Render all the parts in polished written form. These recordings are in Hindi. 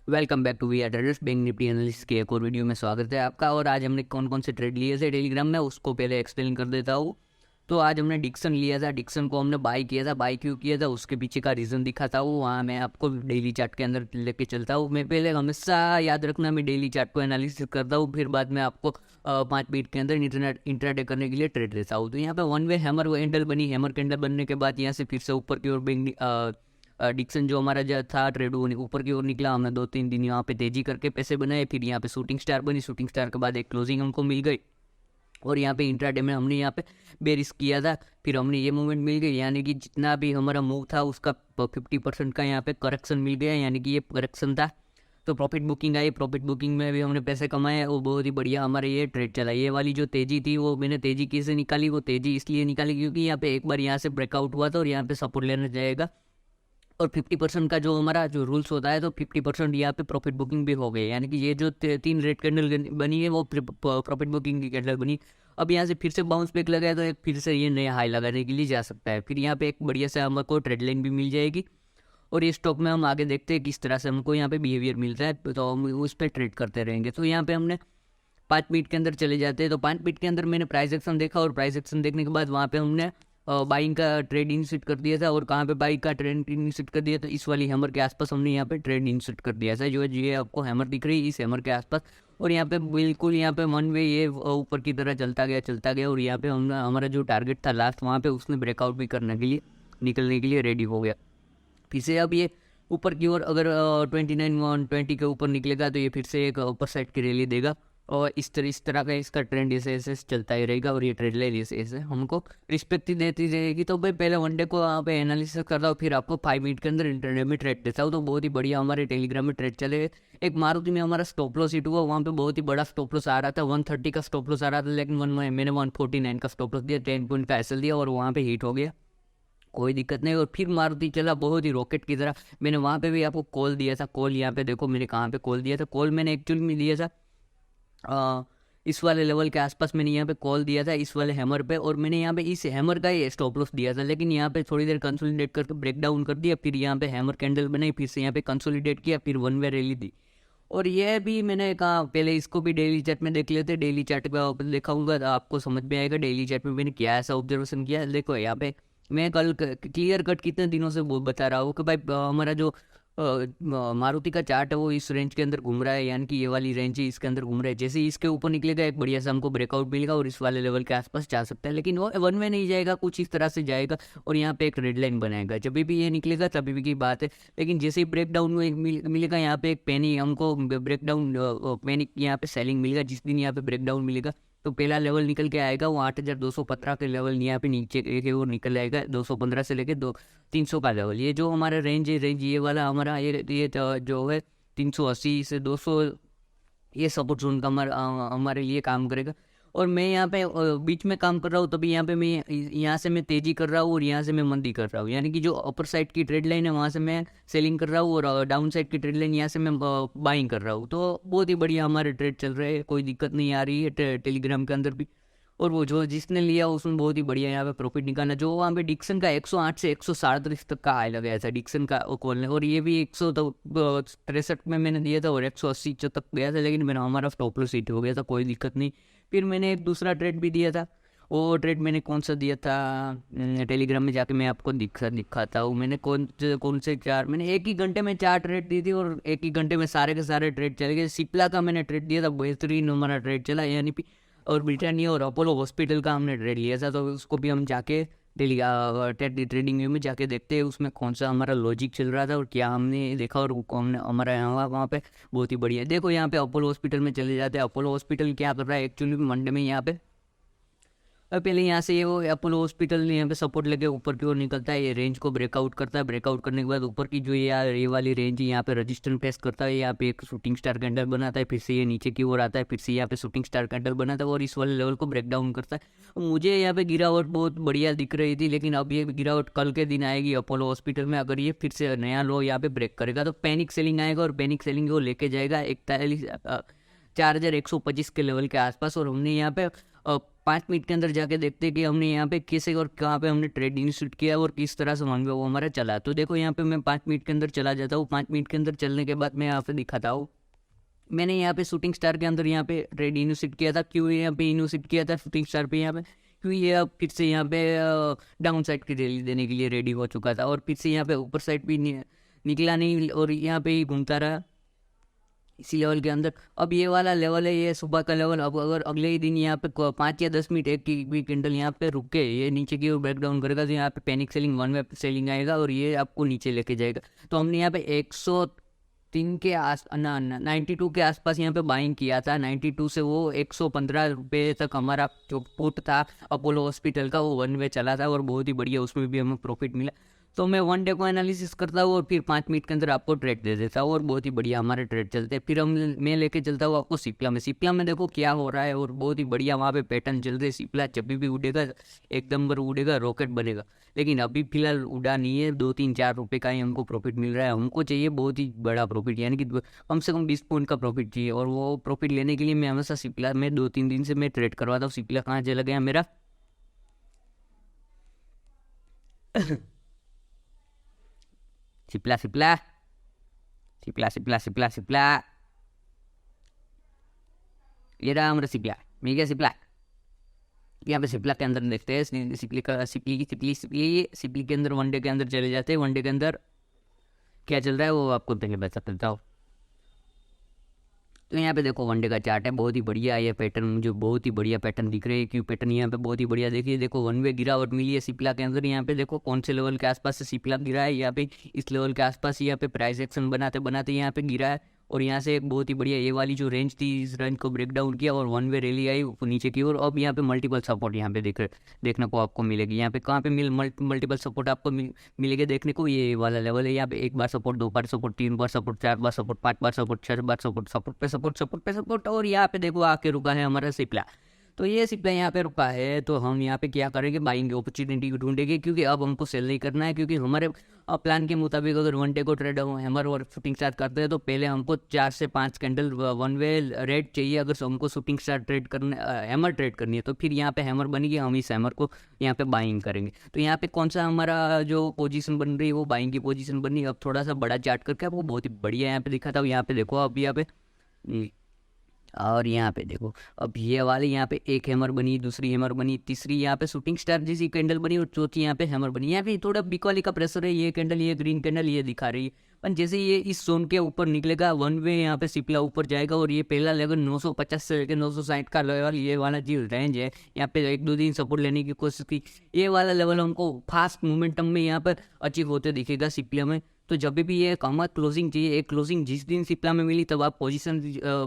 Welcome back to V Traders Bank Nifty analysis के एक और वीडियो में स्वागत है आपका। और आज हमने कौन कौन से ट्रेड लिए थे टेलीग्राम में उसको पहले एक्सप्लेन कर देता हूँ। तो आज हमने डिक्सन लिया था, डिक्सन को हमने बाय किया था। बाय क्यों किया था उसके पीछे का रीज़न दिखाता हूँ, वहाँ मैं आपको डेली चार्ट के अंदर लेके चलता हूँ। मैं पहले हमेशा याद रखना, मैं डेली चार्ट को एनालिसिस करता हूँ, फिर बाद में आपको 5 मिनट के अंदर इंट्राडे करने के लिए ट्रेड देता हूँ। तो यहाँ पे वन वे हैमर कैंडल बनी, हैमर कैंडल बनने के बाद यहाँ से फिर से ऊपर की ओर बैंक डिक्सन जो हमारा जो था ट्रेड वो ऊपर की ओर निकला। हमने 2-3 दिन यहाँ पे तेजी करके पैसे बनाए, फिर यहाँ पे शूटिंग स्टार बनी, शूटिंग स्टार के बाद एक क्लोजिंग हमको मिल गई और यहाँ पे इंट्राडे में हमने यहाँ पे बेरिस किया था। फिर हमने ये मूवमेंट मिल गई, यानी कि जितना भी हमारा मूव था उसका 50% का यहाँ पे करेक्शन मिल गया, यानी कि ये करेक्शन था। तो प्रॉफिट बुकिंग आई, प्रॉफिट बुकिंग में भी हमने पैसे कमाए, वो बहुत ही बढ़िया हमारे ये ट्रेड चला। ये वाली जो तेजी थी वो मैंने तेजी कैसे निकाली, वो तेजी इसलिए निकाली क्योंकि यहाँ पे एक बार यहाँ से ब्रेकआउट हुआ था और यहाँ पे सपोर्ट लेने जाएगा और 50% का जो हमारा जो रूल्स होता है, तो 50% यहाँ पे प्रॉफिट बुकिंग भी हो गई, यानी कि ये जो 3 रेड कैंडल बनी है वो प्रॉफिट बुकिंग की कैंडल बनी। अब यहाँ से फिर से बाउंस बैक लगा है तो एक फिर से ये नया हाई लगाने के लिए जा सकता है। फिर यहाँ पे एक बढ़िया से हमको ट्रेड लाइन भी मिल जाएगी और ये स्टॉक में हम आगे देखते हैं किस तरह से हमको यहाँ पे बिहेवियर मिल रहा है, तो हम उस पर ट्रेड करते रहेंगे। तो यहाँ पे हमने 5 मिनट के अंदर चले जाते हैं। तो 5 मिनट के अंदर मैंने प्राइस एक्शन देखा और प्राइस एक्शन देखने के बाद वहाँ पे हमने बाइंग का ट्रेड इनिशिएट कर दिया था। और कहाँ पे बाइंग का ट्रेड इनिशिएट कर दिया, तो इस वाली हैमर के आसपास हमने यहाँ पे ट्रेड इनिशिएट कर दिया था। जो ये आपको हैमर दिख रही है इस हैमर के आसपास, और यहाँ पे बिल्कुल यहाँ पे वन वे ये ऊपर की तरह चलता गया और यहाँ पे हम हमारा जो टारगेट था लास्ट, वहाँ पे उसने ब्रेकआउट भी करने के लिए निकलने के लिए रेडी हो गया। फिर से अब ये ऊपर की ओर अगर 29-120 के ऊपर निकलेगा तो ये फिर से एक अपर साइड की रैली देगा और इस तरह का इसका ट्रेंड ऐसे ऐसे चलता ही रहेगा और ये ट्रेड लाइन ऐसे ऐसे हमको रिस्पेक्ट ही देती रहेगी। तो भाई पहले वनडे को यहाँ पे एनालिसिस करता हूँ, फिर आपको 5 मिनट के अंदर इंटरडे में ट्रेड देता हूँ। तो बहुत ही बढ़िया हमारे टेलीग्राम में ट्रेड चले। एक मारुति में हमारा स्टॉप लॉस हिट हुआ, वहाँ पे बहुत ही बड़ा स्टॉप लॉस आ रहा था, 130 का स्टॉप लॉस आ रहा था, लेकिन मैंने 149 का स्टॉप लॉस दिया, 10 पॉइंट का एसएल दिया और वहाँ पे हिट हो गया, कोई दिक्कत नहीं। और फिर मारुति चला बहुत ही रॉकेट की तरह। मैंने वहाँ पे भी आपको कॉल दिया था, कॉल यहाँ पे देखो मैंने कहाँ पे कॉल दिया था। कॉल मैंने एक्चुअली में दिया था इस वाले लेवल के आसपास, मैंने यहाँ पे कॉल दिया था इस वाले हैमर पे, और मैंने यहाँ पे इस हैमर का ही स्टॉप लॉस दिया था। लेकिन यहाँ पे थोड़ी देर कंसोलिडेट करके ब्रेक डाउन कर दिया, फिर यहाँ पे हैमर कैंडल बनाई, फिर से यहाँ पे कंसोलिडेट किया, फिर वन वे रैली दी। और ये भी मैंने कहा पहले इसको भी डेली चार्ट में देख लेते, डेली चार्ट पे देखा तो आपको समझ में आएगा डेली चार्ट में मैंने क्या ऐसा ऑब्जर्वेशन किया। देखो यहाँ पे मैं कल क्लियर कट कितने दिनों से बता रहा हूँ कि भाई हमारा जो मारुति का चार्ट है वो इस रेंज के अंदर घूम रहा है, यानी कि ये वाली रेंज ही इसके अंदर घूम रहा है। जैसे ही इसके ऊपर निकलेगा एक बढ़िया सा हमको ब्रेकआउट मिलेगा और इस वाले लेवल के आसपास जा सकता है, लेकिन वो वन वे नहीं जाएगा, कुछ इस तरह से जाएगा और यहाँ पे एक रेड लाइन बनाएगा। जब भी ये निकलेगा तभी भी की बात है, लेकिन जैसे ही ब्रेक डाउन में मिलेगा यहाँ पे एक पैनिक, हमको ब्रेक डाउन पैनिक यहाँ पे सेलिंग मिलेगा। जिस दिन यहाँ पे ब्रेक डाउन मिलेगा तो पहला लेवल निकल के आएगा वो 8215 के लेवल यहाँ पे नीचे के वो निकल आएगा, 215 से लेके 300 का लेवल। ये जो हमारा रेंज है, रेंज ये वाला हमारा ये जो है 380 से 200, ये सपोर्ट जोन का हमारे लिए काम करेगा। और मैं यहाँ पे बीच में काम कर रहा हूँ, तभी यहाँ पे मैं यहाँ से मैं तेजी कर रहा हूँ और यहाँ से मैं मंदी कर रहा हूँ, यानी कि जो अपर साइड की ट्रेड लाइन है वहाँ से मैं सेलिंग कर रहा हूँ और डाउन साइड की ट्रेड लाइन यहाँ से मैं बाइंग कर रहा हूँ। तो बहुत ही बढ़िया हमारे ट्रेड चल रहे हैं, कोई दिक्कत नहीं आ रही है टेलीग्राम के अंदर भी। और वो जो जिसने लिया उसमें बहुत ही बढ़िया यहाँ पे प्रॉफिट निकालना। जो वहाँ पे डिक्सन का 108 से 137 तक का हाई लगाया था डिक्सन का कॉल ने, और ये भी 163 में मैंने दिया था और 180 तक गया था, लेकिन मेरा हमारा स्टॉप लॉस हिट हो गया था, कोई दिक्कत नहीं। फिर मैंने एक दूसरा ट्रेड भी दिया था, वो ट्रेड मैंने कौन सा दिया था टेलीग्राम में जाके मैं आपको दिखाता हूँ। मैंने कौन से चार, मैंने एक ही घंटे में 4 ट्रेड दी थी और एक ही घंटे में सारे के सारे ट्रेड चले गए। सिप्ला का मैंने ट्रेड दिया था, बेहतरीन हमारा ट्रेड चला, यानी कि और ब्रिटानिया और अपोलो हॉस्पिटल का हमने ट्रेड लिया था। तो उसको भी हम जाके डेली ट्रेडिंग व्यू में जाके देखते हैं उसमें कौन सा हमारा लॉजिक चल रहा था और क्या हमने देखा और हमने हमारा यहाँ वहाँ पे बहुत ही बढ़िया। देखो यहाँ पे अपोलो हॉस्पिटल में चले जाते हैं। अपोलो हॉस्पिटल क्या कर रहा है एक्चुअली मंडे में यहाँ पे पहले यहाँ से ये वो अपोलो हॉस्पिटल यहाँ पे सपोर्ट लेके ऊपर की ओर निकलता है, ये रेंज को ब्रेकआउट करता है। ब्रेकआउट करने के बाद ऊपर की जो ये वाली रेंज है यहाँ पे रजिस्टेंस फेस करता है, यहाँ पे एक शूटिंग स्टार कैंडल बनाता है, फिर से ये नीचे की ओर आता है, फिर से यहाँ पे शूटिंग स्टार कैंडल बनाता है और इस वाले लेवल को ब्रेक डाउन करता है। मुझे यहाँ पे गिरावट बहुत बढ़िया दिख रही थी, लेकिन अब ये गिरावट कल के दिन आएगी अपोलो हॉस्पिटल में। अगर ये फिर से नया लो यहाँ पे ब्रेक करेगा तो पैनिक सेलिंग आएगा और पैनिक सेलिंग वो लेके जाएगा 4125 के लेवल के आसपास। और हमने यहाँ पे 5 मिनट के अंदर जाके देखते हैं कि हमने यहाँ पे कैसे और कहाँ पे हमने ट्रेड इनिशिएट किया और किस तरह से वन वे वो हमारा चला। तो देखो यहाँ पे मैं 5 मिनट के अंदर चला जाता हूँ। 5 मिनट के अंदर चलने के बाद मैं यहाँ पे दिखाता हूँ। मैंने यहाँ पे शूटिंग स्टार के अंदर यहाँ पे ट्रेड इनिशिएट किया था। क्यों यहाँ पे इनिशिएट किया था शूटिंग स्टार पे यहाँ पे, क्योंकि ये अब फिर से यहाँ पे डाउन साइड की रैली देने के लिए रेडी हो चुका था और फिर से यहाँ पे ऊपर साइड भी निकला नहीं और यहाँ पे ही घूमता रहा इसी लेवल के अंदर। अब ये वाला लेवल है, ये सुबह का लेवल। अब अगर अगले ही दिन यहाँ पे 5 या 10 मिनट एक की भी कैंडल यहाँ पे रुक के ये नीचे की ओर ब्रेक डाउन करेगा तो यहाँ पे panic selling, one way selling आएगा और ये आपको नीचे लेके जाएगा। तो हमने यहाँ पे 103 के 92 के आसपास यहाँ पे बाइंग किया था। 92 से वो 115 रुपये तक हमारा जो पुट था अपोलो हॉस्पिटल का वो वन वे चला था और बहुत ही बढ़िया उसमें भी हमें प्रॉफिट मिला। तो मैं 1 डे को एनालिसिस करता हूँ और फिर 5 मिनट के अंदर आपको ट्रेड दे देता हूँ और बहुत ही बढ़िया हमारे ट्रेड चलते हैं। फिर मैं लेके चलता हूँ आपको सिप्ला में। सिप्ला में देखो क्या हो रहा है और बहुत ही बढ़िया वहाँ पे पैटर्न चल रहे हैं। सिप्ला जब भी उड़ेगा एक नंबर उड़ेगा, रॉकेट बनेगा। लेकिन अभी फिलहाल उड़ा नहीं है, 2-3-4 रुपये का ही हमको प्रॉफिट मिल रहा है। हमको चाहिए बहुत ही बड़ा प्रॉफिट, यानी कि कम से कम 20 पॉइंट का प्रॉफिट चाहिए और वो प्रॉफिट लेने के लिए मैं हमेशा सिप्ला में 2-3 दिन से मैं ट्रेड करवाता हूँ। सिप्ला कहाँ चला गया मेरा सिप्ला सिप्ला सिप्ला सिप्ला सिप्ला सिप्ला, ये रहा हमारा सिप्ला। मिल गया सिप्ला। यहाँ पे सिप्ला के अंदर देखते हैं सिप्ली के अंदर 1 डे के अंदर चले जाते हैं। 1 डे के अंदर क्या चल रहा है वो आपको पहले बता देता हूँ। तो यहाँ पे देखो 1 डे का चार्ट है, बहुत ही बढ़िया ये पैटर्न, मुझे बहुत ही बढ़िया पैटर्न दिख रहे हैं। क्यों पैटर्न यहाँ पे बहुत ही बढ़िया देखिए। देखो 1 वे गिरावट मिली है सिप्ला के अंदर। यहाँ पे देखो कौन से लेवल के आसपास से सिप्ला गिरा है। यहाँ पे इस लेवल के आसपास यहाँ पे प्राइस एक्शन बनाते बनाते यहाँ पे गिरा है और यहाँ से एक बहुत ही बढ़िया ये वाली जो रेंज थी इस रेंज को ब्रेक डाउन किया और 1 वे रैली आई नीचे की ओर। अब यहाँ पे मल्टीपल सपोर्ट यहाँ पे देखने को आपको मिलेगी। यहाँ पे कहाँ पे मल्टीपल सपोर्ट आपको मिलेगा देखने को। ये वाला लेवल है, यहाँ पे 1 बार सपोर्ट, 2 बार सपोर्ट, 3 बार सपोर्ट, 4 बार सपोर्ट, 5 बार सपोर्ट, 6 बार सपोर्ट, सपोर्ट पे सपोर्ट, सपोर्ट पे सपोर्ट। और यहाँ पे देखो आके रुका है हमारा सिप्ला। तो ये सिप्ला यहाँ पे रुका है तो हम यहाँ पे क्या करेंगे, बाइंग अपॉर्चुनिटी ढूंढेंगे। क्योंकि अब हमको सेल नहीं करना है, क्योंकि हमारे प्लान के मुताबिक अगर 1 डे को ट्रेड हैमर और शूटिंग स्टार करते हैं तो पहले हमको 4 से 5 कैंडल 1 वे रेट चाहिए। अगर हमको शूटिंग स्टार ट्रेड करना, हैमर ट्रेड करनी है तो फिर यहाँ पे हैमर बनेगी, हम इस हैमर को यहाँ पे बाइंग करेंगे। तो यहाँ पे कौन सा हमारा जो पोजीशन बन रही है वो बाइंग की पोजीशन बन रही है। अब थोड़ा सा बड़ा चार्ट करके आपको बहुत ही बढ़िया यहाँ पे दिखाता हूँ। यहाँ पे देखो अब यहाँ पे और यहाँ पे देखो अब ये वाली यहाँ पे एक हैमर बनी, दूसरी हैमर बनी, तीसरी यहाँ पे शूटिंग स्टार जैसी कैंडल बनी और चौथी यहाँ पे हैमर बनी। यहाँ पे थोड़ा बिकॉली का प्रेशर है, ये कैंडल, ये ग्रीन कैंडल ये दिखा रही है। पर जैसे ये इस जोन के ऊपर निकलेगा 1 वे यहाँ पे सिप्ला ऊपर जाएगा और ये पहला लेवल 950 से लेकर 960 का लेवल, ये वाला जो रेंज है यहाँ पे 1-2 दिन सपोर्ट लेने की कोशिश की। ये वाला लेवल हमको फास्ट मोमेंटम में यहाँ पर अचीव होते दिखेगा सिप्ला में। तो जब भी ये कम क्लोजिंग चाहिए, एक क्लोजिंग जिस दिन सिप्ला में मिली तब आप पोजीशन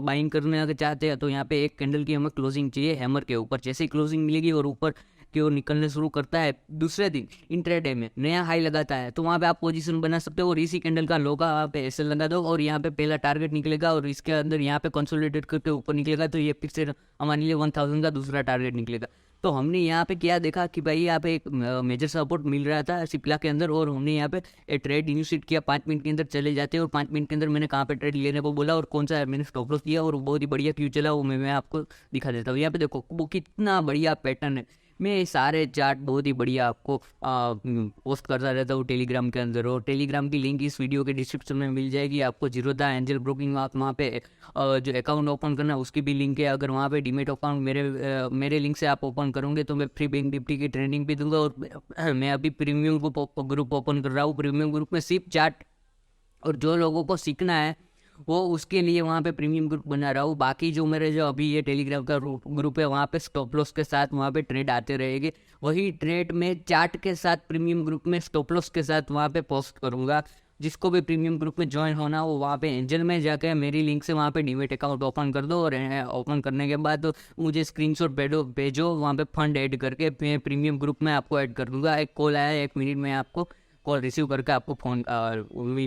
बाइंग करने अगर चाहते हैं तो यहाँ पे एक कैंडल की हमें क्लोजिंग चाहिए हैमर के ऊपर। जैसे ही क्लोजिंग मिलेगी और ऊपर की ओर निकलने शुरू करता है दूसरे दिन इंट्राडे में नया हाई लगाता है तो वहाँ पे आप पोजीशन बना सकते हो और इसी कैंडल का लो का आप ऐसे लगा दो और यहाँ पे पहला टारगेट निकलेगा और इसके अंदर यहाँ पे कंसोलिडेट करके ऊपर निकलेगा तो ये फिर से हमारे लिए 1000 का दूसरा टारगेट निकलेगा। तो हमने यहाँ पे क्या देखा कि भाई यहाँ पे एक मेजर सपोर्ट मिल रहा था सिप्ला के अंदर और हमने यहाँ पे ट्रेड इनिशिएट किया। 5 मिनट के अंदर चले जाते हैं और 5 मिनट के अंदर मैंने कहाँ पे ट्रेड लेने को बोला और कौन सा मैंने स्टॉप लॉस दिया और बहुत ही बढ़िया क्यों चला वो मैं आपको दिखा देता हूँ। यहाँ पे देखो वो कितना बढ़िया पैटर्न है। मैं सारे चार्ट बहुत ही बढ़िया आपको पोस्ट करता रहता हूँ टेलीग्राम के अंदर और टेलीग्राम की लिंक इस वीडियो के डिस्क्रिप्शन में मिल जाएगी आपको। जीरोधा एंजल ब्रोकिंग आप वहाँ पे जो अकाउंट ओपन करना है उसकी भी लिंक है। अगर वहाँ पे डीमेट अकाउंट मेरे लिंक से आप ओपन करोगे तो मैं फ्री बैंक निफ्टी की ट्रेनिंग भी दूंगा। और मैं अभी प्रीमियम ग्रुप ओपन कर रहा हूँ। प्रीमियम ग्रुप में सिर्फ चार्ट और जो लोगों को सीखना है वो उसके लिए वहाँ पे प्रीमियम ग्रुप बना रहा हूँ। बाकी जो मेरे जो अभी ये टेलीग्राम का ग्रुप है वहाँ पे स्टॉप लॉस के साथ वहाँ पे ट्रेड आते रहेंगे। वही ट्रेड में चार्ट के साथ प्रीमियम ग्रुप में स्टॉप लॉस के साथ वहाँ पे पोस्ट करूँगा। जिसको भी प्रीमियम ग्रुप में ज्वाइन होना हो वहाँ पे एंजल में जाकर मेरी लिंक से वहाँ पे डीमेट अकाउंट ओपन कर दो और ओपन करने के बाद तो मुझे स्क्रीनशॉट भेजो वहाँ पे फंड ऐड करके मैं प्रीमियम ग्रुप में आपको ऐड कर दूँगा। एक कॉल आया 1 मिनट में आपको कॉल रिसीव करके आपको फ़ोन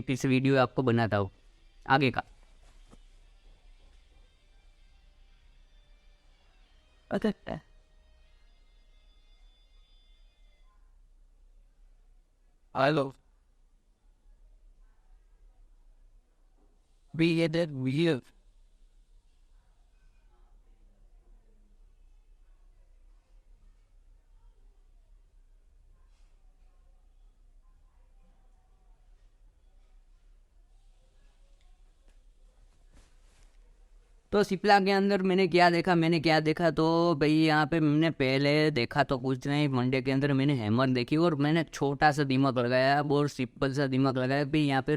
फिर से वीडियो आपको बनाता हूँ आगे का। अच्छा हेलो भी ये देर वीडियो तो सिप्ला के अंदर मैंने क्या देखा तो भाई यहाँ पे मैंने पहले देखा तो कुछ नहीं, मंडे के अंदर मैंने हैमर देखी और मैंने छोटा सा दिमाग लगाया और सिंपल सा दिमाग लगाया भाई यहाँ पे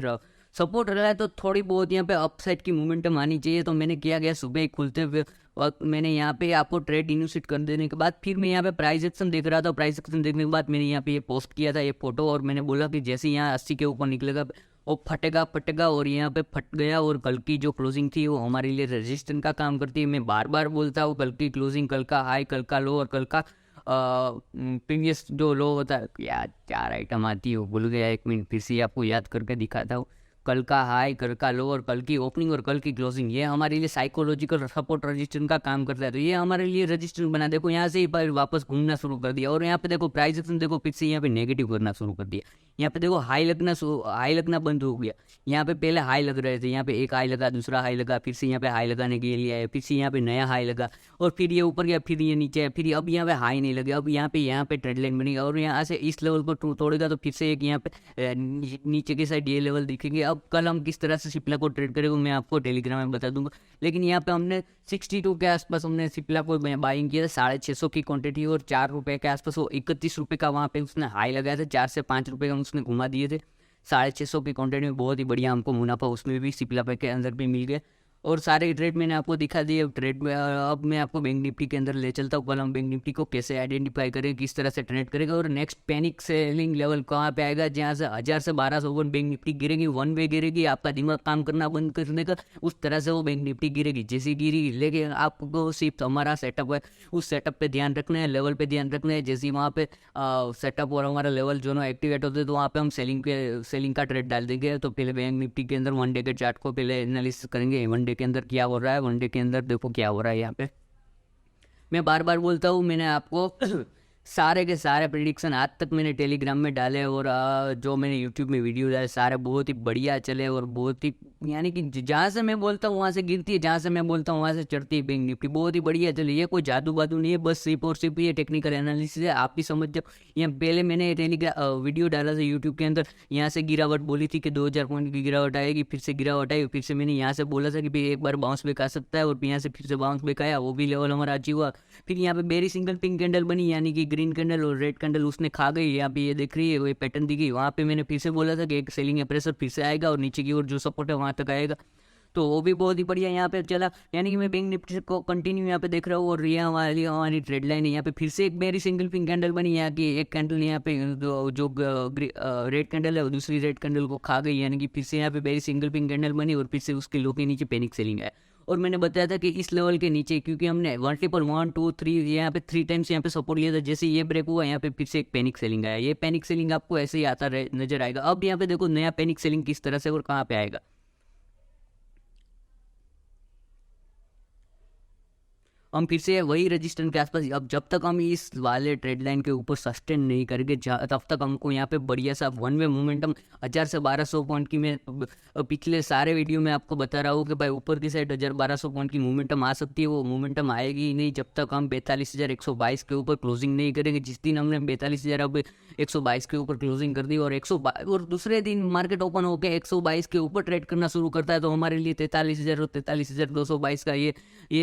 सपोर्ट रहा है तो थोड़ी बहुत यहाँ पे अपसाइड की मोमेंटम आनी चाहिए। तो मैंने क्या गया सुबह ही खुलते हुए वक्त मैंने यहाँ पे आपको ट्रेड इनिशिएट कर देने के बाद फिर मैं यहाँ पे प्राइस एक्शन देख रहा था। प्राइस एक्शन देखने के बाद मैंने यहाँ पे ये पोस्ट किया था ये फोटो और मैंने बोला कि जैसे यहाँ 80 के ऊपर निकलेगा वो फटेगा और यहाँ पे फट गया। और कल की जो क्लोजिंग थी वो हमारे लिए रेजिस्टेंस का काम करती है। मैं बार बार बोलता हूँ कल की क्लोजिंग, कल का हाई, कल का लो और कल का प्रीवियस जो लो होता है, यार 4 आइटम आती है वो भूल गया, 1 मिनट फिर से आपको याद करके दिखाता हूँ। कल का हाई, कल का लो और कल की ओपनिंग और कल की क्लोजिंग, ये हमारे लिए साइकोलॉजिकल सपोर्ट रजिस्टेंस का काम करता है। तो ये हमारे लिए रजिस्टेंस बना, देखो यहाँ से ही पर वापस घूमना शुरू कर दिया और यहाँ पे देखो प्राइस एक्शन देखो फिर से यहाँ पे नेगेटिव करना शुरू कर दिया। यहाँ पे देखो हाई लगना बंद हो गया। यहाँ पे पहले हाई लग रहे थे, यहाँ पे एक हाई लगा, दूसरा हाई लगा, फिर से यहाँ पे हाई लगाने के लिए आया, फिर से यहाँ पे नया हाई लगा और फिर ये ऊपर गया, फिर ये नीचे, फिर अब यहाँ पे हाई नहीं लगे। अब यहाँ पे ट्रेंड लाइन बनेगा और यहाँ से इस लेवल को तोड़ेगा तो फिर से एक यहाँ पे नीचे की साइड ये लेवल दिखेंगे। अब कल हम किस तरह से सिप्ला को ट्रेड करेंगे मैं आपको टेलीग्राम में बता दूंगा। लेकिन यहाँ पे हमने 62 के आसपास हमने सिप्ला को बाइंग किया था, 650 की क्वांटिटी और 4 रुपये के आसपास वो 31 रुपये का वहाँ पे उसने हाई लगाया था, 4 से 5 रुपये का उसने घुमा दिए थे। 650 की क्वांटिटी में बहुत ही बढ़िया हमको मुनाफा उसमें भी सिप्ला पे के अंदर भी मिल गया और सारे ट्रेड मैंने आपको दिखा दिए। ट्रेड में अब मैं आपको बैंक निफ्टी के अंदर ले चलता हूँ। कल हम बैंक निफ्टी को कैसे आइडेंटिफाई करें, किस तरह से ट्रेड करेगा और नेक्स्ट पैनिक सेलिंग लेवल कहाँ पे आएगा जहाँ से 1000 से 1200 बैंक निफ्टी गिरेगी, वन वे गिरेगी, आपका दिमाग काम करना बंद कर देगा, उस तरह से वो बैंक निफ्टी गिरेगी जैसी गिरी। लेकिन आपको सिर्फ हमारा सेटअप है उस सेटअप पे ध्यान रखना है, लेवल पे ध्यान रखना है। जैसे वहाँ पे सेटअप और हमारा लेवल जो ना एक्टिवेट होते हैं तो वहाँ पे हम सेलिंग का ट्रेड डाल देंगे। तो पहले बैंक निफ्टी के अंदर 1 डे के चार्ट को पहले एनालिसिस करेंगे, 1 डे के अंदर क्या हो रहा है। 1 डे के अंदर देखो क्या हो रहा है। यहाँ पे मैं बार बार बोलता हूँ, मैंने आपको सारे के सारे प्रेडिक्शन आज तक मैंने टेलीग्राम में डाले और जो मैंने यूट्यूब में वीडियो डाले सारे बहुत ही बढ़िया चले और बहुत ही यानी कि जहाँ से मैं बोलता हूँ वहाँ से गिरती है, जहाँ से मैं बोलता हूँ वहाँ से चढ़ती है बैंक निफ्टी, बहुत ही बढ़िया चले। ये कोई जादू बादू नहीं है, बस सिर्फ और सिर्फ ये टेक्निकल एनालिसिस है, आप भी समझ जाओ। यहाँ पहले मैंने टेलीग्राम वीडियो डाला था यूट्यूब के अंदर, यहाँ से गिरावट बोली थी कि 2000 पॉइंट की गिरावट आएगी, फिर से गिरावट आई, फिर से मैंने यहाँ से बोला था कि भाई एक बार बाउंस बैक आ सकता है और यहाँ से फिर से बाउंस बैक आया, वो भी लेवल हमारा अचीव हुआ। फिर यहाँ पे बेरी सिंगल पिंक कैंडल बनी यानी कि ग्रीन कैंडल और रेड कैंडल उसने खा गई। यहाँ पे ये देख रही है वो पैटर्न दिखी, वहाँ पे मैंने फिर से बोला था कि एक सेलिंग है प्रेशर फिर से आएगा और नीचे की ओर जो सपोर्ट है वहाँ तक आएगा, तो वो भी बहुत ही बढ़िया यहाँ पे चला। यानी कि मैं बैंक निफ्टी को कंटिन्यू यहाँ पे देख रहा हूँ और ये हमारी ट्रेड लाइन है। यहाँ पे फिर से एक बेरी सिंगल पिंक कैंडल बनी, यहाँ की एक कैंडल यहाँ पे जो रेड कैंडल है दूसरी रेड कैंडल को खा गई, यानी कि फिर से यहाँ पे बेरी सिंगल पिंक कैंडल बनी और फिर से उसके लो के नीचे पैनिक सेलिंग है। और मैंने बताया था कि इस लेवल के नीचे क्योंकि हमने मल्टीपल 1 2 3 यहाँ पे 3 टाइम्स यहाँ पे सपोर्ट लिया था, जैसे ये ब्रेक हुआ यहाँ पे फिर से एक पैनिक सेलिंग आया। ये पैनिक सेलिंग आपको ऐसे ही आता नजर आएगा। अब यहाँ पे देखो नया पैनिक सेलिंग किस तरह से और कहाँ पे आएगा। हम फिर से वही रजिस्टर के आसपास, अब जब तक हम इस वाले ट्रेड लाइन के ऊपर सस्टेन नहीं करेंगे तब तक हमको यहाँ पे बढ़िया सा 1 वे मोमेंटम 1000 से 1200 पॉइंट की मैं पिछले सारे वीडियो में आपको बता रहा हूँ कि भाई ऊपर की साइड 1000-1200 पॉइंट की मोमेंटम आ सकती है। वो मोमेंटम आएगी ही नहीं जब तक हम 42,122 के ऊपर क्लोजिंग नहीं करेंगे। जिस दिन हमने 42,122 के ऊपर क्लोजिंग कर दी और 122 और दूसरे दिन मार्केट ओपन होकर 122 के ऊपर ट्रेड करना शुरू करता है तो हमारे लिए 43,000 और 43,222 का ये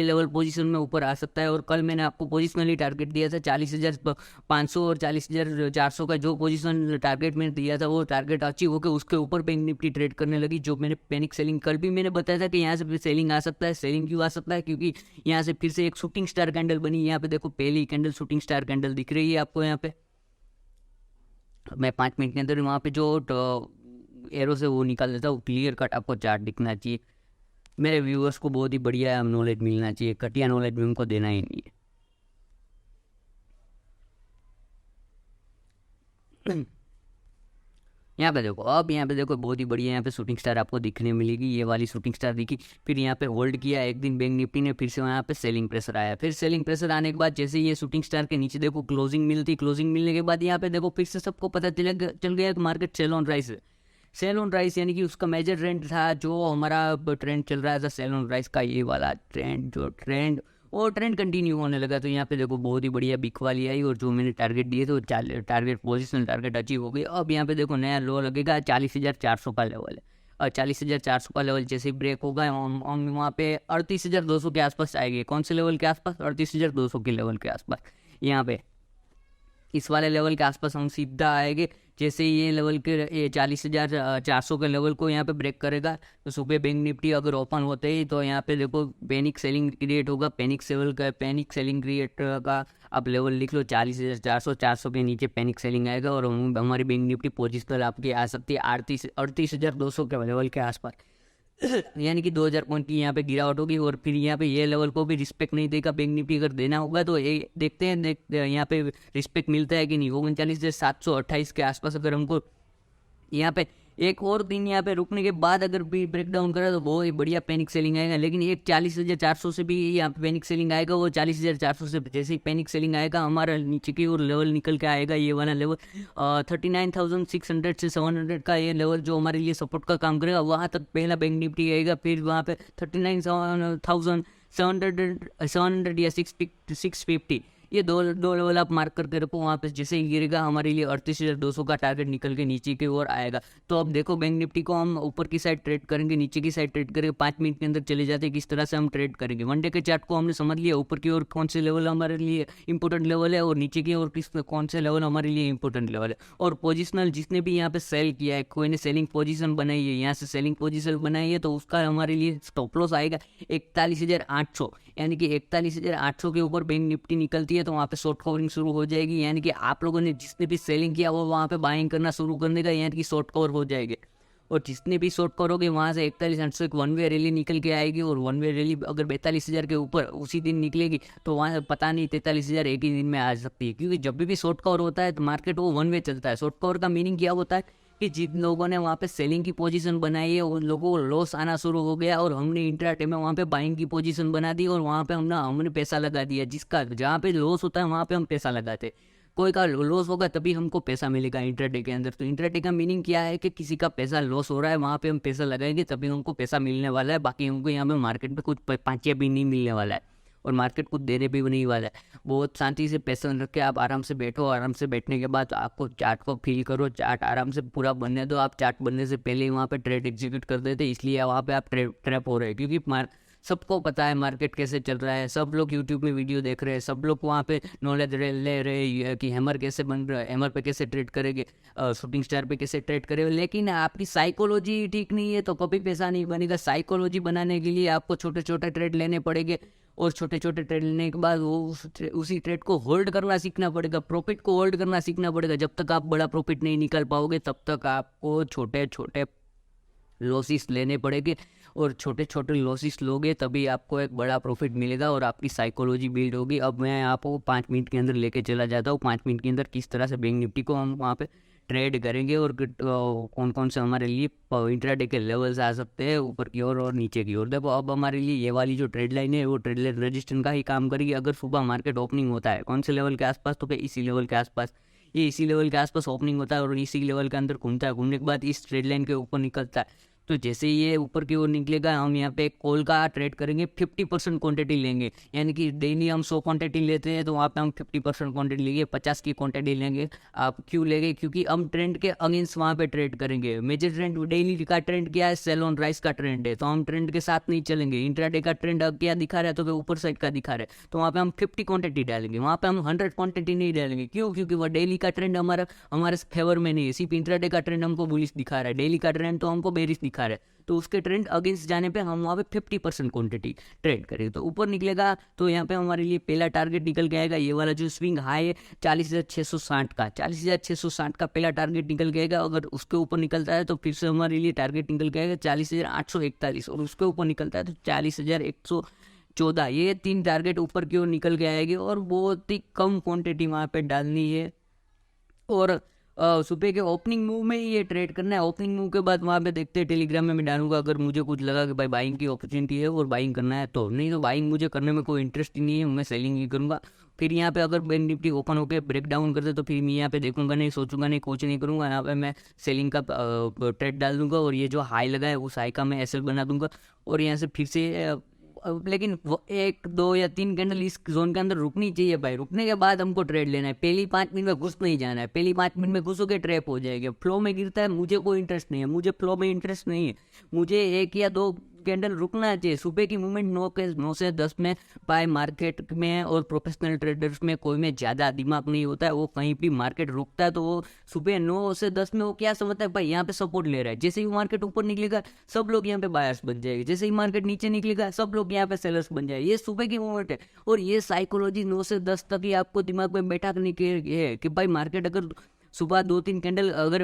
लेवल पोजीशन में ऊपर आ सकता है। और कल मैंने आपको पोजिशनली टारगेट दिया था 40,500 और 40,400 का जो पोजीशन टारगेट मैंने दिया था वो टारगेट अचीव होकर उसके ऊपर बैंक निफ्टी ट्रेड करने लगी। जो मैंने पैनिक सेलिंग कल भी मैंने बताया था कि यहाँ से सेलिंग आ सकता है। सेलिंग क्यों आ सकता है? क्योंकि यहाँ से फिर से एक शूटिंग स्टार कैंडल बनी। यहाँ पे देखो पहली कैंडल शूटिंग स्टार कैंडल दिख रही है आपको। यहाँ पे मैं 5 मिनट के अंदर वहाँ पे जो एरो से वो निकाल देता हूँ, क्लियर कट आपको चार्ट दिखना चाहिए। मेरे व्यूअर्स को बहुत ही बढ़िया नॉलेज मिलना चाहिए, घटिया नॉलेज भी उनको देना ही नहीं है। यहाँ पे देखो, अब यहाँ पे देखो बहुत ही बढ़िया यहाँ पे शूटिंग स्टार आपको दिखने मिलेगी। ये वाली शूटिंग स्टार दिखी, फिर यहाँ पे होल्ड किया एक दिन बैंक निफ्टी ने, फिर से यहाँ पे सेलिंग प्रेशर आया। फिर सेलिंग प्रेशर आने के बाद जैसे ये शूटिंग स्टार के नीचे देखो क्लोजिंग मिलती, क्लोजिंग मिलने के बाद यहाँ पे देखो फिर से सबको पता चल गया कि मार्केट सेल ऑन राइस है। सेल ऑन राइस यानी कि उसका मेजर ट्रेंड था जो हमारा ट्रेंड चल रहा था सेल ऑन राइस का, ये वाला ट्रेंड वो ट्रेंड कंटिन्यू होने लगा। तो यहाँ पे देखो बहुत ही बढ़िया बिक वाली आई और जो मैंने टारगेट दिए थे वो टारगेट पोजिशन टारगेट अचीव हो गई। अब यहाँ पे देखो नया लो लगेगा 40,400 का लेवल है। 40,400 का लेवल जैसे ही ब्रेक होगा हम वहाँ पे 38,200 के आसपास आएंगे। कौन से लेवल के आसपास? 38,200 के लेवल के आसपास। यहाँ पे इस वाले लेवल के आसपास हम सीधा आएंगे। जैसे ही ये लेवल के 40,400 के लेवल को यहाँ पे ब्रेक करेगा तो सुबह बैंक निफ्टी अगर ओपन होते ही तो यहाँ पे देखो पैनिक सेलिंग क्रिएट होगा। पैनिक सेलिंग क्रिएट का आप लेवल लिख लो 40,400। 400 के नीचे पैनिक सेलिंग आएगा और हमारी बैंक निफ्टी पोजिशनल आपकी आ सकती है 38,200 के लेवल के आसपास। यानी कि 2,000 पॉइंट की यहाँ पे गिरावट होगी और फिर यहाँ पे ये लेवल को भी रिस्पेक्ट नहीं देगा बैंक निफ्टी। अगर देना होगा तो ये देखते हैं यहाँ पे रिस्पेक्ट मिलता है कि नहीं। 39,728 के आसपास अगर हमको यहाँ पे एक और दिन यहाँ पे रुकने के बाद अगर भी ब्रेक डाउन करा तो बहुत ही बढ़िया पैनिक सेलिंग आएगा। लेकिन एक 40,400 से भी यहाँ पे पैनिक सेलिंग आएगा। वो 40,400 से जैसे ही पैनिक सेलिंग आएगा हमारा नीचे की ओर लेवल निकल के आएगा। ये वाला लेवल 39,600 से 700 का ये लेवल जो हमारे लिए सपोर्ट का काम करेगा। वहाँ तक पहला बैंक निफ्टी आएगा, फिर वहाँ पे 39,700 या 650 ये दो लेवल आप मार्क करके रखो। वहाँ पे जैसे ही गिरेगा हमारे लिए 38,200 का टारगेट निकल के नीचे की ओर आएगा। तो अब देखो बैंक निफ्टी को हम ऊपर की साइड ट्रेड करेंगे, नीचे की साइड ट्रेड करेंगे। 5 मिनट के अंदर चले जाते हैं किस तरह से हम ट्रेड करेंगे। वन डे के चार्ट को हमने समझ लिया, ऊपर की ओर कौन से लेवल हमारे लिए इंपॉर्टेंट लेवल है और नीचे की ओर कौन से लेवल हमारे लिए इंपॉर्टेंट लेवल है। और पोजिशनल जिसने भी यहाँ पे सेल किया है, कोई ने सेलिंग पोजिशन बनाई है, यहाँ से सेलिंग पोजिशन बनाई है तो उसका हमारे लिए स्टॉप लॉस आएगा 41,800। यानी कि 41,800 के ऊपर बैंक निफ्टी निकलती है तो वहाँ पे शॉर्ट कवरिंग शुरू हो जाएगी। यानी कि आप लोगों ने जिसने भी सेलिंग किया वो वहाँ पे बाइंग करना शुरू करने का, यानी कि शॉर्ट कवर हो जाएंगे। और जितने भी शॉर्ट करोगे वहाँ से 41,800 एक वन वे रैली निकल के आएगी। और वन वे रैली अगर 42,000 के ऊपर उसी दिन निकलेगी तो वहाँ पता नहीं 43,000 एक ही दिन में आ सकती है। क्योंकि जब भी शॉर्ट कवर होता है तो मार्केट वो वन वे चलता है। शॉर्ट कवर का मीनिंग क्या होता है कि जिन लोगों ने वहाँ पे सेलिंग की पोजीशन बनाई है उन लोगों को लॉस आना शुरू हो गया और हमने इंट्राडे में वहाँ पे बाइंग की पोजीशन बना दी और वहाँ पे हमने पैसा लगा दिया। जिसका जहाँ पे लॉस होता है वहाँ पे हम पैसा लगाते। कोई का लॉस होगा तभी हमको पैसा मिलेगा इंट्राडे के अंदर। तो इंट्राडे का मीनिंग क्या है कि किसी का पैसा लॉस हो रहा है वहाँ पे हम पैसा लगाएंगे तभी हमको पैसा मिलने वाला है। बाकी हमको यहाँ पे मार्केट में कुछ पाँचिया भी नहीं मिलने वाला है और मार्केट कुछ देने भी नहीं वाला है। बहुत शांति से पैसा रख के आप आराम से बैठो। आराम से बैठने के बाद आपको चार्ट को फील करो, चार्ट आराम से पूरा बनने दो। आप चार्ट बनने से पहले ही वहाँ पे ट्रेड एग्जीक्यूट कर देते, इसलिए वहाँ पे आप ट्रैप हो रहे हैं। क्योंकि सबको पता है मार्केट कैसे चल रहा है। सब लोग यूट्यूब में वीडियो देख रहे हैं, सब लोग वहाँ पे नॉलेज ले रहे हैं कि हैमर कैसे बन रहा है, हैमर पे कैसे ट्रेड करेंगे, शूटिंग स्टार पे कैसे ट्रेड करेंगे। लेकिन आपकी साइकोलॉजी ठीक नहीं है तो कभी पैसा नहीं बनेगा। साइकोलॉजी बनाने के लिए आपको छोटे छोटे ट्रेड लेने पड़ेंगे और छोटे छोटे ट्रेड लेने के बाद वो उसी ट्रेड को होल्ड करना सीखना पड़ेगा, प्रॉफिट को होल्ड करना सीखना पड़ेगा। जब तक आप बड़ा प्रॉफिट नहीं निकाल पाओगे तब तक आपको छोटे छोटे लॉसेस लेने पड़ेंगे और छोटे छोटे लॉसेस लोगे तभी आपको एक बड़ा प्रॉफिट मिलेगा और आपकी साइकोलॉजी बिल्ड होगी। अब मैं आपको 5 मिनट के अंदर लेके चला जाता हूँ 5 मिनट के अंदर किस तरह से बैंक निफ्टी को हम वहाँ पे ट्रेड करेंगे और कौन कौन से हमारे लिए इंट्राडे के लेवल्स आ सकते हैं ऊपर की ओर और नीचे की ओर। देखो अब हमारे लिए ये वाली जो ट्रेड लाइन है वो ट्रेड लाइन रजिस्टेंस का ही काम करेगी। अगर सुबह मार्केट ओपनिंग होता है कौन से लेवल के आसपास, तो क्या इसी लेवल के आसपास, ये इसी लेवल के आसपास ओपनिंग होता है और इसी लेवल के अंदर घूमता है। घूमने के बाद इस ट्रेड लाइन के ऊपर निकलता है। तो जैसे ही ये ऊपर की ओर निकलेगा हम यहाँ पे कॉल का ट्रेड करेंगे, 50% क्वांटिटी लेंगे। यानी कि डेली हम 100 क्वांटिटी लेते हैं तो वहाँ पे हम 50% क्वांटिटी लेंगे, 50 की क्वांटिटी लेंगे। आप क्यों लेंगे? क्योंकि हम ट्रेंड के अगेंस्ट वहाँ पे ट्रेड करेंगे। मेजर ट्रेंड डेली का ट्रेंड क्या है? सेल ऑन राइस का ट्रेंड है, तो हम ट्रेंड के साथ नहीं चलेंगे। इंट्राडे का ट्रेंड अब क्या दिखा रहा है? तो ऊपर साइड का दिखा रहा है, तो वहाँ पे हम 50 क्वांटिटी डालेंगे। वहाँ पे हम 100 क्वांटिटी नहीं डालेंगे। क्यों? क्योंकि वह डेली का ट्रेंड हमारे फेवर में नहीं है। सिर्फ इंट्राडे का ट्रेंड हमको बुलिश दिखा रहा है, डेली का ट्रेंड तो हमको बेरिश दिखा रहा है। तो उसके ट्रेंड अगेंस्ट जाने पे हम वहाँ पे 50% क्वांटिटी ट्रेड करेंगे। तो ऊपर निकलेगा तो यहाँ पे हमारे लिए पहला टारगेट निकल के आएगा। ये वाला जो स्विंग हाई है 40,660 का, 40,660 का पहला टारगेट निकल के आएगा। अगर उसके ऊपर निकलता है तो फिर से हमारे लिए टारगेट निकल के आएगा 40,841 और उसके ऊपर निकलता है तो 40,114। ये 3 टारगेट ऊपर की ओर निकल के आएंगे और बहुत ही कम क्वांटिटी वहाँ पे डालनी है और सुबह के ओपनिंग मूव में ही ये ट्रेड करना है। ओपनिंग मूव के बाद वहाँ पे देखते हैं, टेलीग्राम में मैं डालूंगा अगर मुझे कुछ लगा कि भाई बाइंग की अपॉर्चुनिटी है और बाइंग करना है तो। नहीं तो बाइंग मुझे करने में कोई इंटरेस्ट ही नहीं है, मैं सेलिंग ही करूँगा। फिर यहाँ पे अगर बैंक निफ्टी ओपन होकर ब्रेक डाउन करते तो फिर मैं यहाँ पे देखूंगा नहीं, सोचूंगा नहीं, कुछ नहीं करूँगा। यहाँ पे मैं सेलिंग का ट्रेड डाल दूंगा और ये जो हाई लगा है उस हाई का मैं एसएल बना दूंगा और यहाँ से फिर से लेकिन वो 1 2 या 3 कैंडल इस जोन के अंदर रुकनी चाहिए भाई। रुकने के बाद हमको ट्रेड लेना है, पहली 5 मिनट में घुस नहीं जाना है। पहली 5 मिनट में घुसोगे ट्रैप हो जाएगा। फ्लो में गिरता है, मुझे कोई इंटरेस्ट नहीं है, मुझे फ्लो में इंटरेस्ट नहीं है। मुझे 1 या 2 कैंडल रुकना चाहिए। सुबह की मूवमेंट 9 से 10 में बाय मार्केट में और प्रोफेशनल ट्रेडर्स में कोई में ज़्यादा दिमाग नहीं होता है। वो कहीं भी मार्केट रुकता है तो वो सुबह 9 से 10 में वो क्या समझता है भाई यहाँ पे सपोर्ट ले रहा है। जैसे ही मार्केट ऊपर निकलेगा सब लोग यहाँ पे बायर्स बन जाएंगे, जैसे ही मार्केट नीचे निकलेगा सब लोग यहाँ पे सेलर्स बन जाएंगे। ये सुबह की मूवमेंट है और ये साइकोलॉजी 9 से 10 तक ही आपको दिमाग में बैठा करने की है कि भाई मार्केट अगर सुबह 2-3 कैंडल अगर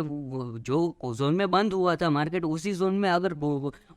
जो जोन में बंद हुआ था मार्केट उसी जोन में अगर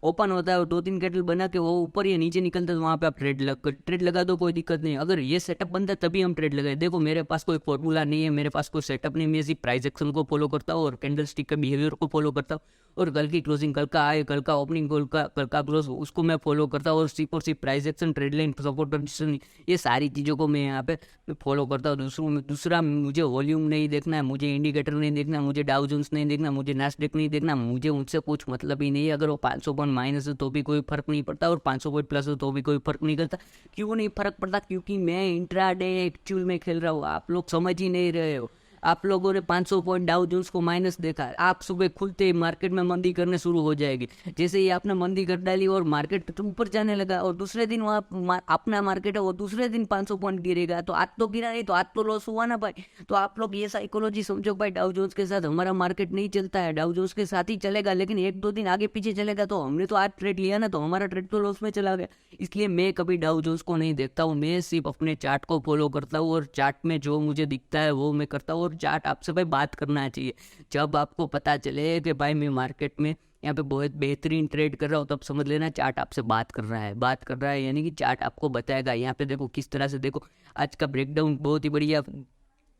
ओपन होता है और 2-3 कैंडल बना के वो ऊपर या नीचे निकलता है तो वहाँ पे आप ट्रेड लगा दो, कोई दिक्कत नहीं। अगर ये सेटअप बनता है तभी हम ट्रेड लगाए। देखो मेरे पास कोई फॉर्मूला नहीं है, मेरे पास कोई सेटअप नहीं, मैं सिर्फ प्राइस एक्शन को फॉलो करता हूँ और कैंडल स्टिक के बिहेवियर को फॉलो करता हूँ और कल की क्लोजिंग, कल का आए, कल का ओपनिंग, कल का क्लोज उसको मैं फॉलो करता हूँ और सिर्फ price action, trade line, support position, ये सारी चीज़ों को मैं यहाँ पे फॉलो करता हूँ। दूसरा मुझे वॉल्यूम नहीं देखना है, मुझे इंडिकेटर नहीं देखना, मुझे डाउ जोन्स नहीं देखना, मुझे नैस्डैक नहीं देखना, मुझे उनसे कुछ मतलब ही नहीं है। अगर वो 500 पॉइंट माइनस है तो भी कोई फर्क नहीं पड़ता और 500 पॉइंट प्लस है तो भी कोई फर्क नहीं करता। क्यों नहीं फर्क पड़ता? क्योंकि मैं इंट्राडे एक्चुअल में खेल रहा हूँ। आप लोग समझ ही नहीं रहे हो। आप लोगों ने 500 पॉइंट डाउ जोन्स को माइनस देखा, आप सुबह खुलते ही मार्केट में मंदी करने शुरू हो जाएगी। जैसे ही आपने मंदी कर डाली और मार्केट ऊपर जाने लगा और दूसरे दिन वहाँ अपना मार्केट है वो दूसरे दिन 500 पॉइंट गिरेगा, तो आज तो गिरा नहीं तो आज तो लॉस हुआ ना भाई। तो आप लोग ये साइकोलॉजी समझो भाई, डाउ जोन्स के साथ हमारा मार्केट नहीं चलता है, डाउ जोन्स के साथ ही चलेगा, लेकिन 1-2 दिन आगे पीछे चलेगा। तो हमने तो आज ट्रेड लिया ना तो हमारा ट्रेड तो लॉस में चला गया। इसलिए मैं कभी डाउ जोन्स को नहीं देखता हूँ, मैं सिर्फ अपने चार्ट को फॉलो करता हूँ और चार्ट में जो मुझे दिखता है वो मैं करता हूँ। और चार्ट आपसे भाई बात करना चाहिए। जब आपको पता चले कि भाई मैं मार्केट में यहाँ पे बहुत बेहतरीन ट्रेड कर रहा हूँ तब समझ लेना चार्ट आपसे बात कर रहा है। बात कर रहा है यानी कि चार्ट आपको बताएगा। यहाँ पे देखो किस तरह से, देखो आज का ब्रेकडाउन बहुत ही बढ़िया।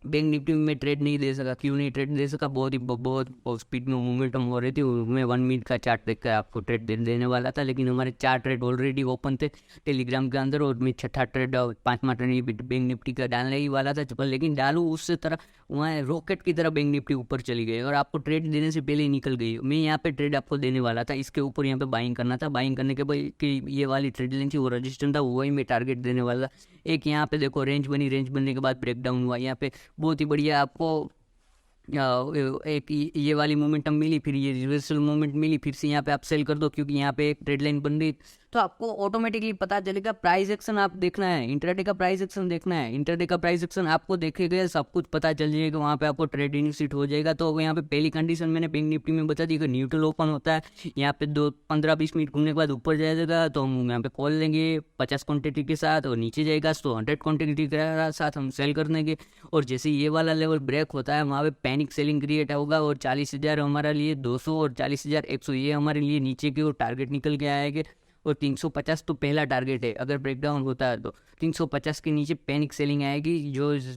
बैंक निफ्टी में ट्रेड नहीं दे सका, क्यों नहीं ट्रेड दे सका? बहुत स्पीड में मोमेंटम हो रही थी। मैं 1 मिनट का चार्ट देखकर आपको ट्रेड देने वाला था, लेकिन हमारे 4 ट्रेड ऑलरेडी ओपन थे टेलीग्राम के अंदर और मैं 6ठा ट्रेड 5वां ट्रेड बैंक निफ्टी का डालने ही वाला था, लेकिन डालू उससे तरह वहाँ रॉकेट की तरह बैंक निफ्टी ऊपर चली गई और आपको ट्रेड देने से पहले ही निकल गई। मैं यहाँ पे ट्रेड आपको देने वाला था, इसके ऊपर यहाँ पे बाइंग करना था। बाइंग करने के बाद कि ये वाली ट्रेड लाइन थी वो रजिस्टर था, वही मैं टारगेट देने वाला था। एक यहाँ पे देखो रेंज बनी, रेंज बनने के बाद ब्रेकडाउन हुआ। यहाँ पे बहुत ही बढ़िया आपको एक ये वाली मोमेंटम मिली, फिर ये रिवर्सल मोमेंट मिली, फिर से यहाँ पे आप सेल कर दो क्योंकि यहाँ पे एक ट्रेड लाइन बन रही। तो आपको ऑटोमेटिकली पता चलेगा। प्राइस एक्शन आप देखना है, इंट्राडे का प्राइस एक्शन देखना है। इंट्राडे का प्राइस एक्शन आपको देखेगा सब कुछ पता चल जाएगा, वहाँ पे आपको ट्रेडिंग सीट हो जाएगा। तो यहाँ पे पहली कंडीशन मैंने बैंक निफ्टी में बता दी कि न्यूट्रल ओपन होता है, यहाँ पे 15-20 मिनट घूमने के बाद ऊपर जाएगा तो हम यहाँ पे कॉल लेंगे 50 क्वान्टिटी के साथ और नीचे जाएगा तो 100 क्वान्टिटी के साथ हम सेल कर देंगे। और जैसे ये वाला लेवल ब्रेक होता है वहाँ पे पैनिक सेलिंग क्रिएट होगा और 40,000 हमारा लिए 200 और 40,100 ये हमारे लिए नीचे की ओर टारगेट निकल के आएंगे। और 350 तो पहला टारगेट है। अगर ब्रेकडाउन होता है तो 350 के नीचे पैनिक सेलिंग आएगी।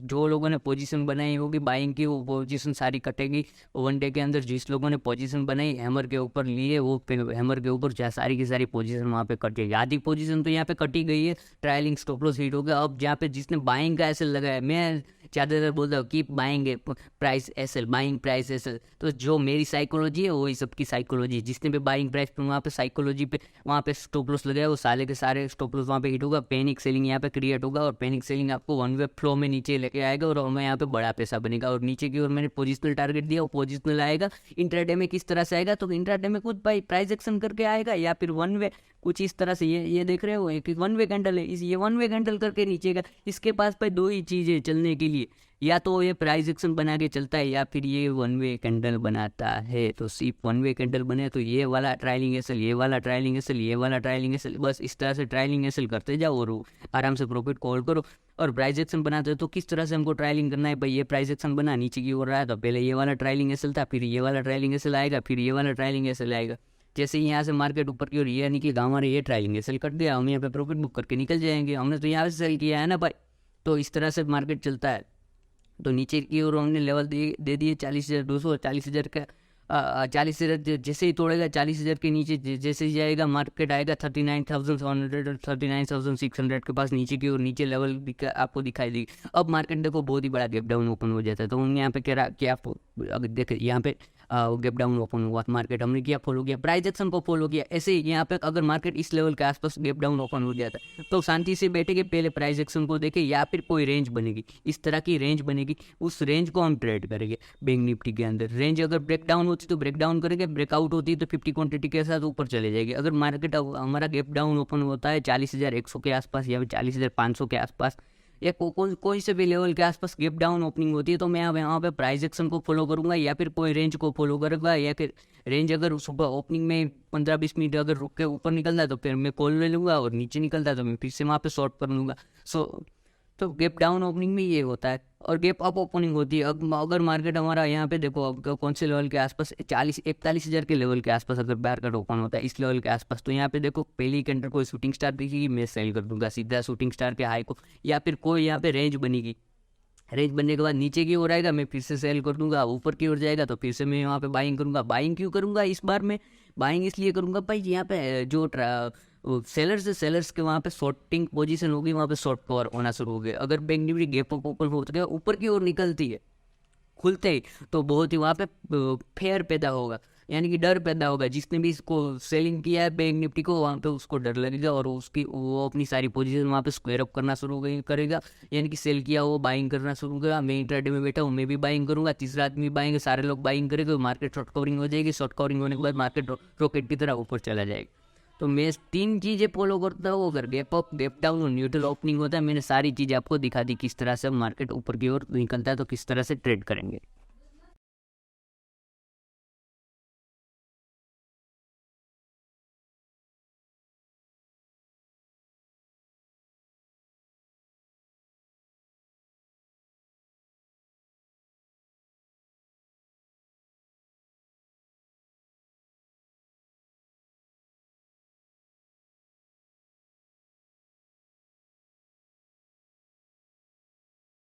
जो लोगों ने पोजीशन बनाई होगी बाइंग की वो पोजीशन सारी कटेगी। 1 डे के अंदर जिस लोगों ने पोजीशन बनाई हैमर के ऊपर लिए वो हैमर के ऊपर सारी की सारी पोजीशन वहाँ पे कट जाएगी। आधी पोजीशन तो यहाँ पे कटी गई है, ट्रायलिंग स्टॉप लॉस हिट हो गया। अब जहाँ पे जिसने बाइंग का एसएल लगाया, मैं ज़्यादातर बोलता हूँ keep buying price SL, buying price SL. तो जो मेरी साइकोलॉजी है वही सबकी साइकोलॉजी है। जिसने भी बाइंग प्राइस पे वहाँ पे साइकोलॉजी पे वहाँ पे स्टॉप लॉस लगाया वो साले के सारे स्टॉप लॉस वहाँ पे हिट होगा। पैनिक सेलिंग यहाँ पे क्रिएट होगा और पैनिक सेलिंग आपको 1 वे फ्लो में नीचे लेके आएगा और हमें यहाँ पे बड़ा पैसा बनेगा। और नीचे की ओर मैंने पोजिशनल टारगेट दिया, वो पोजिशनल आएगा। इंट्राडे में किस तरह से आएगा? तो इंट्राडे में कुछ भाई प्राइस एक्शन करके आएगा या फिर 1 वे कुछ इस तरह से। ये देख रहे हो एक 1 वे कैंडल है, ये 1 वे कैंडल करके नीचे का। इसके पास भाई 2 ही चीज़ें चलने के लिए, या तो ये प्राइस एक्शन बना के चलता है या फिर ये 1 वे कैंडल बनाता है। तो सिर्फ 1 वे कैंडल बने तो ये वाला ट्रायलिंग एसएल, ये वाला ट्रायलिंग एसएल, ये वाला ट्रायलिंग एसएल, बस इस तरह से ट्रायलिंग एसएल करते जाओ और आराम से प्रॉफिट कॉल करो। और प्राइस एक्शन बनाते हो तो किस तरह से हमको ट्रायलिंग करना है? भाई ये प्राइस एक्शन बना नीचे की ओर रहा है तो पहले ये वाला ट्रायलिंग एसएल था, फिर ये वाला ट्रायलिंग एसएल आएगा, फिर ये वाला ट्रायलिंग एसएल आएगा। जैसे ही यहाँ से मार्केट ऊपर की ओर ये निकलेगा, हमारे ये ट्रायलिंग एसएल कर दिया, हम यहाँ पे प्रॉफिट बुक करके निकल जाएंगे। हमने तो यहाँ से सेल किया है ना भाई। तो इस तरह से मार्केट चलता है। तो नीचे की ओर हमने लेवल दे दिए 40,200 और 40,000 का 40,000 जैसे ही तोड़ेगा 40,000 के नीचे जैसे ही जाएगा मार्केट आएगा 39,700 और 39,600 के पास नीचे की ओर नीचे लेवल आपको दिखाई देगी। अब मार्केट देखो बहुत ही बड़ा गैप डाउन ओपन हो जाता है। तो हम यहाँ पे क्या अगर देखें यहाँ पे गैप डाउन ओपन हुआ, मार्केट हमने किया फॉलो किया, प्राइस एक्शन को फॉलो किया। ऐसे ही यहाँ पे अगर मार्केट इस लेवल के आसपास गैप डाउन ओपन हो जाता है तो शांति से बैठेंगे, पहले प्राइस एक्शन को देखें, या फिर कोई रेंज बनेगी, इस तरह की रेंज बनेगी, उस रेंज को हम ट्रेड करेंगे बैंक निफ्टी के अंदर। रेंज अगर ब्रेक डाउन होती तो ब्रेक डाउन करेंगे, ब्रेकआउट होती है तो 50 क्वांटिटी के साथ ऊपर चले जाएगी। अगर मार्केट हमारा गैप डाउन ओपन होता है 40,100 के आसपास या फिर 40,500 के आसपास या कोई से भी लेवल के आसपास गैप डाउन ओपनिंग होती है तो मैं यहाँ पे प्राइस एक्शन को फॉलो करूंगा या फिर कोई रेंज को फॉलो करूंगा। या फिर रेंज अगर सुबह ओपनिंग में 15-20 मिनट अगर रुक के ऊपर निकलता है तो फिर मैं कॉल ले लूँगा, और नीचे निकलता है तो मैं फिर से वहाँ पे शॉर्ट कर लूँगा। तो गैप डाउन ओपनिंग में ये होता है। और गैप अप ओपनिंग होती है अगर मार्केट हमारा यहाँ पे देखो अब कौन से लेवल के आसपास 41,000 के लेवल के आसपास अगर मार्केट ओपन होता है इस लेवल के आसपास, तो यहाँ पे देखो पहली कैंडल कोई शूटिंग स्टार दिखेगी, मैं सेल कर दूंगा सीधा शूटिंग स्टार के हाई को। या फिर कोई यहाँ पे रेंज बनेगी, रेंज बनने के बाद नीचे की ओर आएगा, मैं फिर से सेल कर दूंगा, ऊपर की ओर जाएगा तो फिर से मैं वहाँ पे बाइंग करूंगा। बाइंग क्यों करूंगा इस बार में, बाइंग इसलिए करूंगा भाई यहाँ पे जो सेलर्स के वहाँ पे शॉर्टिंग पोजीशन होगी, वहाँ पे शॉर्ट कवर होना शुरू हो गया। अगर bank Nifty gap up open होता है ऊपर की ओर निकलती है खुलते ही, तो बहुत ही वहाँ पे फेयर पैदा होगा, यानी कि डर पैदा होगा। जिसने भी इसको सेलिंग किया है बैंक निफ्टी को, वहाँ पे उसको डर लगेगा और वो अपनी सारी पोजीशन वहाँ पे स्क्वायर अप करना शुरू करेगा, यानी कि सेल किया वो बाइंग करना शुरू करेगा। मैं इंट्राडे में बैठा हूँ, मैं भी बाइंग करूँगा, तीसरा आदमी बाइंग, सारे लोग बाइंग करेंगे, मार्केट शॉर्ट कवरिंग हो जाएगी। शॉर्ट कवरिंग होने के बाद मार्केट रॉकेट की तरह ऊपर चला जाएगा। तो मैं 3 चीज़ें फॉलो करता हूँ। अगर गैप अप, गैप डाउन और न्यूट्रल ओपनिंग होता है, मैंने सारी चीज़ें आपको दिखा दी किस तरह से मार्केट ऊपर की ओर निकलता है तो किस तरह से ट्रेड करेंगे।